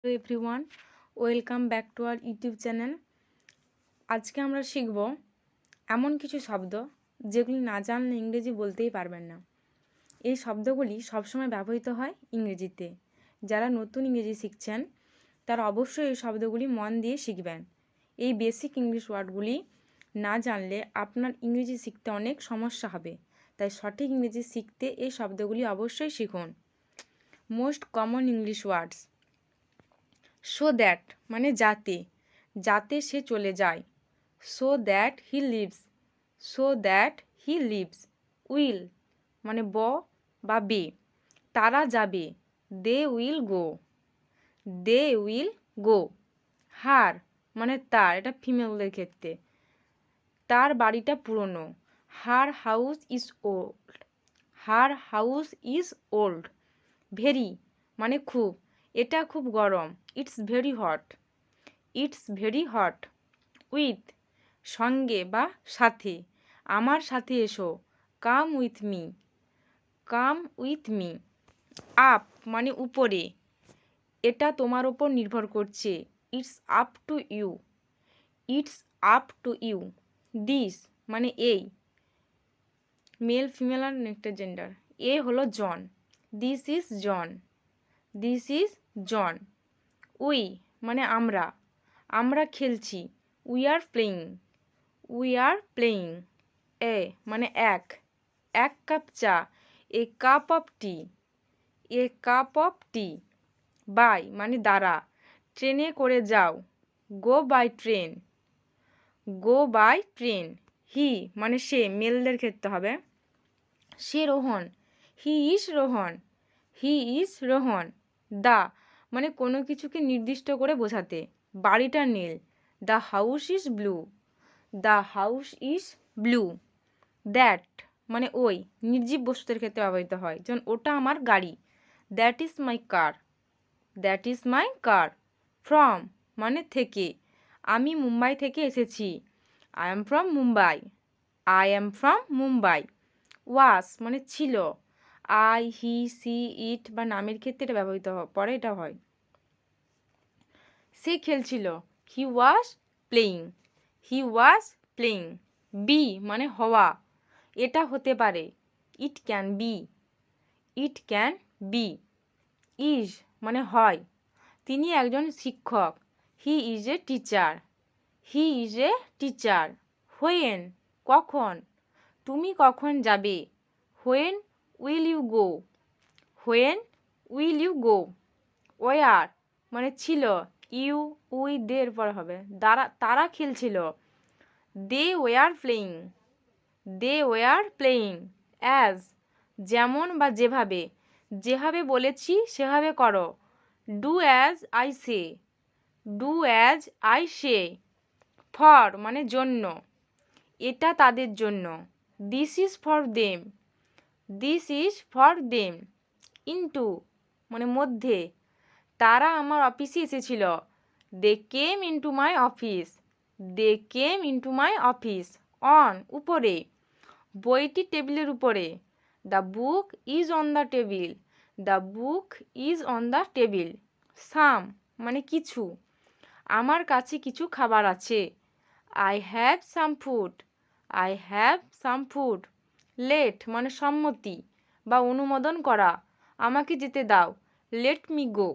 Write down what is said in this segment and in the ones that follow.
Hello everyone, welcome back to our YouTube channel. আজকে আমরা শিখব এমন কিছু শব্দ যেগুলি না জানলে ইংরেজি বলতেই পারবেন না। এই শব্দগুলি সবসময় ব্যবহৃত হয় ইংরেজিতে। যারা নতুন ইংরেজি শিখছেন তারা অবশ্যই এই শব্দগুলি মন দিয়ে শিখবেন। এই বেসিক ইংলিশ ওয়ার্ডগুলি না জানলে আপনার ইংরেজি শিখতে অনেক সমস্যা হবে। তাই সঠিক ইংরেজি শিখতে এই শব্দগুলি অবশ্যই শিখুন। Most common English words: so that মানে যাতে, যাতে সে চলে যায়। So that he lives, so that he lives. Will মানে বা বে, তারা যাবে। They will go, they will go. হার মানে তার, এটা ফিমেলদের ক্ষেত্রে। তার বাড়িটা পুরনো। Her house is old, her house is old. Very মানে খুব, এটা খুব গরম। It's very hot, it's very hot. With সঙ্গে বা সাথে, আমার সাথে এসো। Come with me, come with me. Up মানে উপরে, এটা তোমার ওপর নির্ভর করছে। It's up to you, it's up to you. This মানে এই, মেল ফিমেল আর নেক্সট জেন্ডার। এ হলো John, this is John, this is John. We মানে আমরা, আমরা খেলছি। We are playing, we are playing. A মানে এক, এক কাপ চা। A cup of tea, a cup of tea. By মানে দ্বারা, ট্রেনে করে যাও। Go by train, go by train. He মানে সে, মেলদের ক্ষেত্রে হবে। সে Rohan, he is Rohan, he is Rohan. The মানে কোনো কিছুকে নির্দিষ্ট করে বোঝাতে। বাড়িটা নীল। The house is blue, the house is blue. That মানে ওই, নির্জীব বস্তুদের ক্ষেত্রে ব্যবহৃত হয়। যেমন ওটা আমার গাড়ি। That is my car, that is my car. From মানে থেকে, আমি মুম্বাই থেকে এসেছি। I am from Mumbai, I am from Mumbai. Was মানে ছিল। আই, হি, সি, ইট বা নামের ক্ষেত্রে এটা ব্যবহৃত পরে এটা হয়। সে খেলছিল। He was playing, he was playing. Be মানে হওয়া, এটা হতে পারে। It can be, it can be. Is মানে হয়, তিনি একজন শিক্ষক। He is a teacher, he is a teacher. When কখন, তুমি কখন যাবে। When will you go, when will you go. Were মানে ছিল। ইউ উই দের পর হবে। তারা খেলছিল। They were playing, they were playing. As যেমন বা যেভাবে, যেভাবে বলেছি সেভাবে করো। Do as I say, do as I say. For মানে জন্য, এটা তাদের জন্য। This is for them, this is for them. Into মানে মধ্যে, তারা আমার অফিসে এসেছিল। They came into my office, they came into my office. On উপরে, বইটি টেবিলের উপরে। The book is on the table, the book is on the table. Some মানে কিছু, আমার কাছে কিছু খাবার আছে। I have some food, I have some food. Let মানে সম্মতি বা অনুমোদন করা, আমাকে যেতে দাও। Let me go,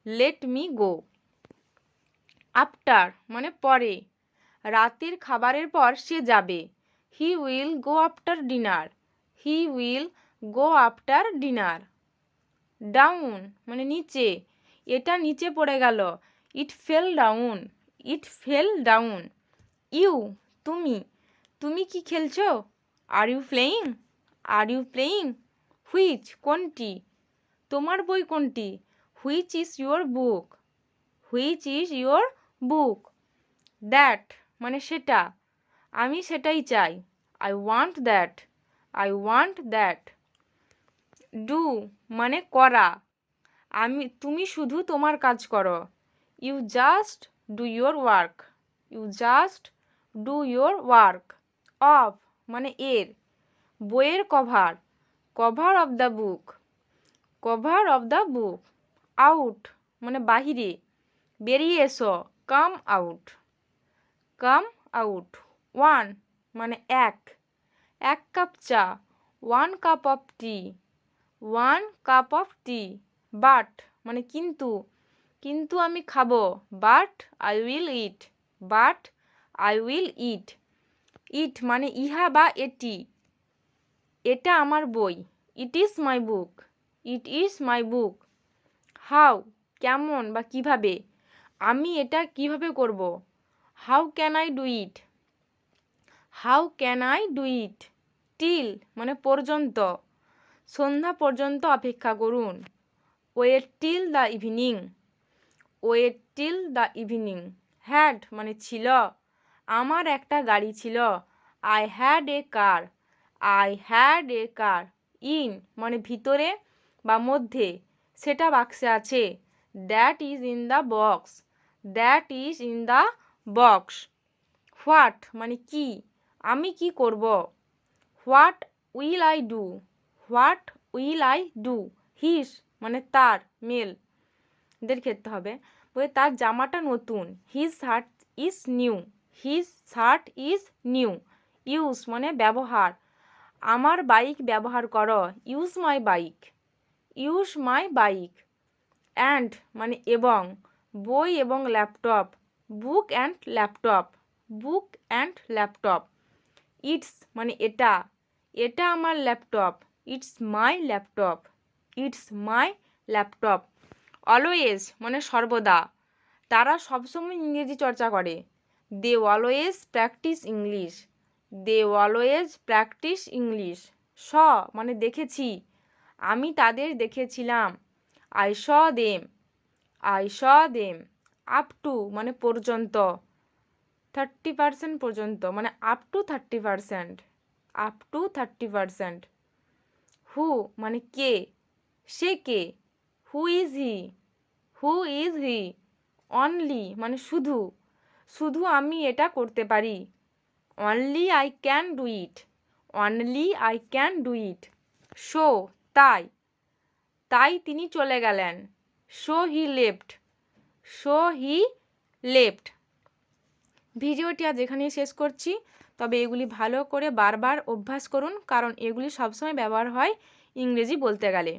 let me go. After মানে পরে, রাতের খাবারের পর সে যাবে। He will go after dinner, he will go after dinner. Down মানে নিচে, এটা নিচে পড়ে গেল। It fell down, it fell down. You তুমি, তুমি কি খেলছো। Are you playing, are you playing. Which কোনটি, তোমার বই কোনটি। Which is your book, which is your book. That মানে সেটা, আমি সেটাই চাই। I want that, I want that. Do মানে করা, তুমি শুধু তোমার কাজ করো। You just do your work, you just do your work. Of মানে এর, বইয়ের cover, cover of the book, cover of the book. Out মানে বাহিরে, বেরিয়ে এসো, come out, come out. One মানে এক কাপ চা, 1 cup of tea, 1 cup of T. But মানে কিন্তু আমি খাবো, but I will eat, but I will eat. It মানে ইহা বা এটি, এটা আমার বই, it is my book, it is my book. How কেমন বা কিভাবে, আমি এটা কিভাবে করব, how can I do it, how can I do it. Till মানে পর্যন্ত, সন্ধ্যা পর্যন্ত অপেক্ষা করুন, wait till the evening, wait till the evening. Had মানে ছিল, আমার একটা গাড়ি ছিল, I had a car, I had a car. In মানে ভিতরে বা মধ্যে, সেটা বাক্সে আছে, that is in the box, that is in the box. What মানে কি, আমি কি করব, what will I do, what will I do. His মানে তার, মেল দের ক্ষেত্রে হবে, বলে তার জামাটা নতুন, his shirt is new, his shirt is new. Use মানে ব্যবহার, আমার বাইক ব্যবহার করো, use my bike, use my bike. And মানে এবং, বই এবং laptop, book and laptop, book and laptop. It's মানে এটা, এটা আমার laptop, it's my laptop, it's my laptop. Always মানে সর্বদা, তারা সবসময় ইংরেজি চর্চা করে, they always practice English, they always practice English. Saw মানে দেখেছি, আমি তাদের দেখেছিলাম, I saw them, I saw them. Up to মানে পর্যন্ত, 30% পর্যন্ত মানে up to 30%, up to 30%। Who মানে কে, সে কে, who is he, who is he. Only মানে শুধু, শুধু আমি এটা করতে পারি, only I can do it, only I can do it. So তাই, তাই তিনি চলে গেলেন, so he left, so he left. ভিডিওটি আজ এখানেই শেষ করছি, তবে এগুলি ভালো করে বারবার অভ্যাস করুন, কারণ এগুলি সবসময় ব্যবহার হয় ইংরেজি বলতে গেলে।